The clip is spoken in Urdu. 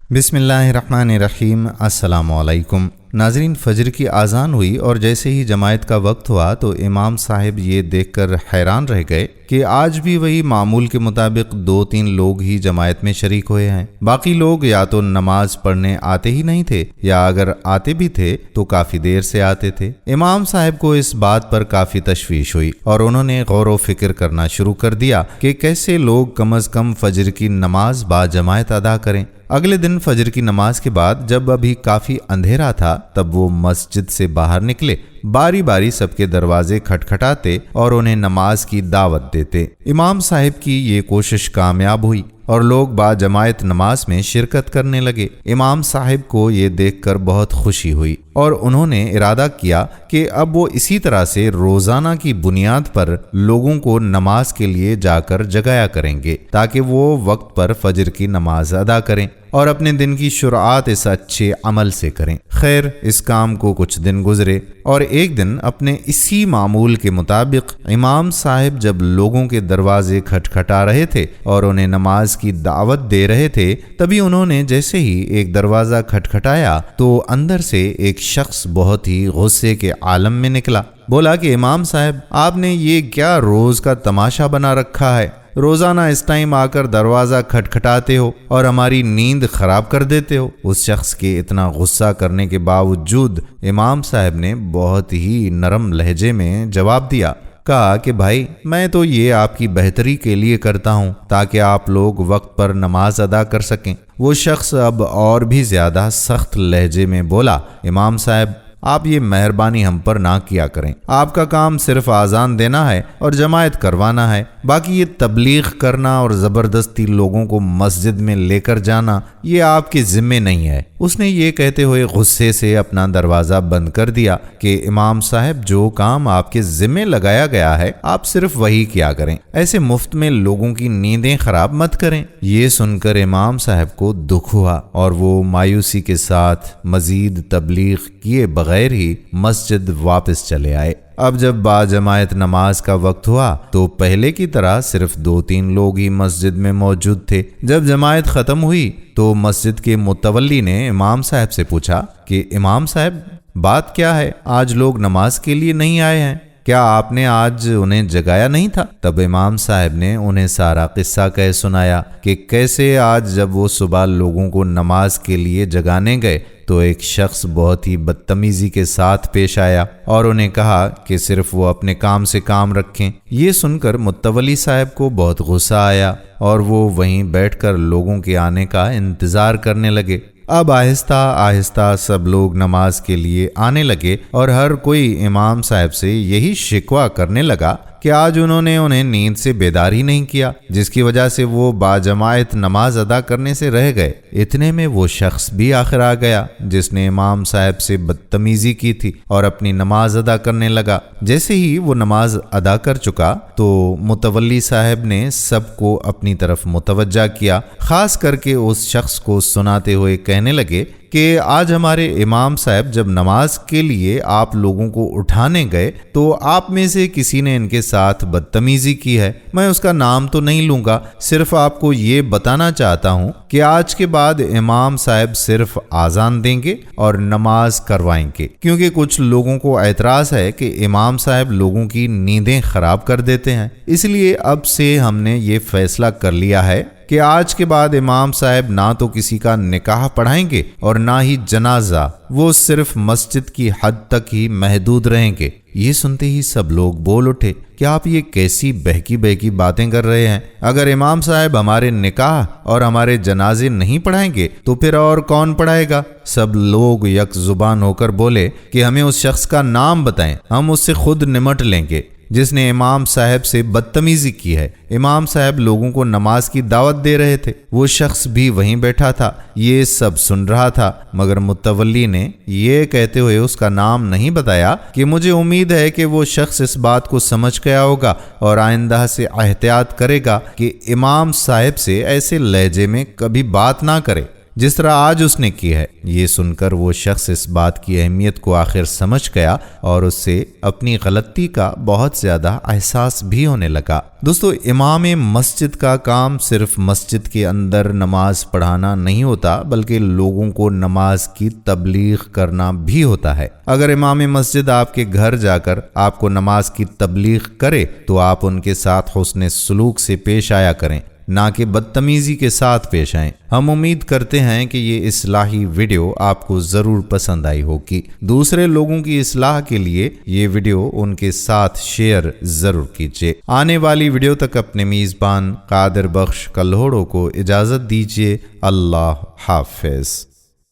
بسم اللہ الرحمن الرحیم۔ السلام علیکم ناظرین، فجر کی اذان ہوئی اور جیسے ہی جماعت کا وقت ہوا تو امام صاحب یہ دیکھ کر حیران رہ گئے کہ آج بھی وہی معمول کے مطابق 2-3 لوگ ہی جماعت میں شریک ہوئے ہیں۔ باقی لوگ یا تو نماز پڑھنے آتے ہی نہیں تھے یا اگر آتے بھی تھے تو کافی دیر سے آتے تھے۔ امام صاحب کو اس بات پر کافی تشویش ہوئی اور انہوں نے غور و فکر کرنا شروع کر دیا کہ کیسے لوگ کم از کم فجر کی نماز با جماعت ادا کریں۔ اگلے دن فجر کی نماز کے بعد جب ابھی کافی اندھیرا تھا تب وہ مسجد سے باہر نکلے، باری باری سب کے دروازے کھٹکھٹاتے اور انہیں نماز کی دعوت دیتے۔ امام صاحب کی یہ کوشش کامیاب ہوئی اور لوگ با جماعت نماز میں شرکت کرنے لگے۔ امام صاحب کو یہ دیکھ کر بہت خوشی ہوئی اور انہوں نے ارادہ کیا کہ اب وہ اسی طرح سے روزانہ کی بنیاد پر لوگوں کو نماز کے لیے جا کر جگایا کریں گے تاکہ وہ وقت پر فجر کی نماز ادا کریں اور اپنے دن کی شروعات اس اچھے عمل سے کریں۔ خیر، اس کام کو کچھ دن گزرے اور ایک دن اپنے اسی معمول کے مطابق امام صاحب جب لوگوں کے دروازے کھٹکھٹا رہے تھے اور انہیں نماز کی دعوت دے رہے تھے، تبھی انہوں نے جیسے ہی ایک دروازہ کھٹکھٹایا تو اندر سے ایک شخص بہت ہی غصے کے عالم میں نکلا۔ بولا کہ امام صاحب، آپ نے یہ کیا روز کا تماشا بنا رکھا ہے؟ روزانہ اس ٹائم آ کر دروازہ کھٹکھٹاتے ہو اور ہماری نیند خراب کر دیتے ہو۔ اس شخص کے اتنا غصہ کرنے کے باوجود امام صاحب نے بہت ہی نرم لہجے میں جواب دیا، کہا کہ بھائی، میں تو یہ آپ کی بہتری کے لیے کرتا ہوں تاکہ آپ لوگ وقت پر نماز ادا کر سکیں۔ وہ شخص اب اور بھی زیادہ سخت لہجے میں بولا، امام صاحب، آپ یہ مہربانی ہم پر نہ کیا کریں۔ آپ کا کام صرف اذان دینا ہے اور جماعت کروانا ہے، باقی یہ تبلیغ کرنا اور زبردستی لوگوں کو مسجد میں لے کر جانا یہ آپ کے ذمے نہیں ہے۔ اس نے یہ کہتے ہوئے غصے سے اپنا دروازہ بند کر دیا کہ امام صاحب، جو کام آپ کے ذمے لگایا گیا ہے آپ صرف وہی کیا کریں، ایسے مفت میں لوگوں کی نیندیں خراب مت کریں۔ یہ سن کر امام صاحب کو دکھ ہوا اور وہ مایوسی کے ساتھ مزید تبلیغ کیے بغیر ہی مسجد واپس چلے آئے۔ اب جب با جماعت نماز کا وقت ہوا تو پہلے کی طرح صرف 2-3 لوگ ہی مسجد میں موجود تھے۔ جب جماعت ختم ہوئی تو مسجد کے متولی نے امام صاحب سے پوچھا کہ امام صاحب، بات کیا ہے؟ آج لوگ نماز کے لیے نہیں آئے ہیں، کیا آپ نے آج انہیں جگایا نہیں تھا؟ تب امام صاحب نے انہیں سارا قصہ کہہ سنایا کہ کیسے آج جب وہ صبح لوگوں کو نماز کے لیے جگانے گئے تو ایک شخص بہت ہی بدتمیزی کے ساتھ پیش آیا اور انہیں کہا کہ صرف وہ اپنے کام سے کام رکھیں۔ یہ سن کر متولی صاحب کو بہت غصہ آیا اور وہ وہیں بیٹھ کر لوگوں کے آنے کا انتظار کرنے لگے۔ اب آہستہ آہستہ سب لوگ نماز کے لیے آنے لگے اور ہر کوئی امام صاحب سے یہی شکوہ کرنے لگا کہ آج انہوں نے انہیں نیند سے بیدار ہی نہیں کیا، جس کی وجہ سے وہ باجماعت نماز ادا کرنے سے رہ گئے۔ اتنے میں وہ شخص بھی آخر آ گیا جس نے امام صاحب سے بدتمیزی کی تھی اور اپنی نماز ادا کرنے لگا۔ جیسے ہی وہ نماز ادا کر چکا تو متولی صاحب نے سب کو اپنی طرف متوجہ کیا، خاص کر کے اس شخص کو سناتے ہوئے کہنے لگے کہ آج ہمارے امام صاحب جب نماز کے لیے آپ لوگوں کو اٹھانے گئے تو آپ میں سے کسی نے ان کے ساتھ بدتمیزی کی ہے۔ میں اس کا نام تو نہیں لوں گا، صرف آپ کو یہ بتانا چاہتا ہوں کہ آج کے بعد امام صاحب صرف اذان دیں گے اور نماز کروائیں گے، کیونکہ کچھ لوگوں کو اعتراض ہے کہ امام صاحب لوگوں کی نیندیں خراب کر دیتے ہیں۔ اس لیے اب سے ہم نے یہ فیصلہ کر لیا ہے کہ آج کے بعد امام صاحب نہ تو کسی کا نکاح پڑھائیں گے اور نہ ہی جنازہ، وہ صرف مسجد کی حد تک ہی محدود رہیں گے۔ یہ سنتے ہی سب لوگ بول اٹھے کہ آپ یہ کیسی بہکی بہکی باتیں کر رہے ہیں؟ اگر امام صاحب ہمارے نکاح اور ہمارے جنازے نہیں پڑھائیں گے تو پھر اور کون پڑھائے گا؟ سب لوگ یک زبان ہو کر بولے کہ ہمیں اس شخص کا نام بتائیں، ہم اس سے خود نمٹ لیں گے جس نے امام صاحب سے بدتمیزی کی ہے۔ امام صاحب لوگوں کو نماز کی دعوت دے رہے تھے، وہ شخص بھی وہیں بیٹھا تھا، یہ سب سن رہا تھا، مگر متولی نے یہ کہتے ہوئے اس کا نام نہیں بتایا کہ مجھے امید ہے کہ وہ شخص اس بات کو سمجھ گیا ہوگا اور آئندہ سے احتیاط کرے گا کہ امام صاحب سے ایسے لہجے میں کبھی بات نہ کرے۔ جس طرح آج اس نے کی ہے۔ یہ سن کر وہ شخص اس بات کی اہمیت کو آخر سمجھ گیا اور اس سے اپنی غلطی کا بہت زیادہ احساس بھی ہونے لگا۔ دوستو، امام مسجد کا کام صرف مسجد کے اندر نماز پڑھانا نہیں ہوتا، بلکہ لوگوں کو نماز کی تبلیغ کرنا بھی ہوتا ہے۔ اگر امام مسجد آپ کے گھر جا کر آپ کو نماز کی تبلیغ کرے تو آپ ان کے ساتھ حسن سلوک سے پیش آیا کریں، نہ کہ بدتمیزی کے ساتھ پیش آئیں۔ ہم امید کرتے ہیں کہ یہ اصلاحی ویڈیو آپ کو ضرور پسند آئی ہوگی۔ دوسرے لوگوں کی اصلاح کے لیے یہ ویڈیو ان کے ساتھ شیئر ضرور کیجیے۔ آنے والی ویڈیو تک اپنے میزبان قادر بخش کلہوڑو کو اجازت دیجیے۔ اللہ حافظ۔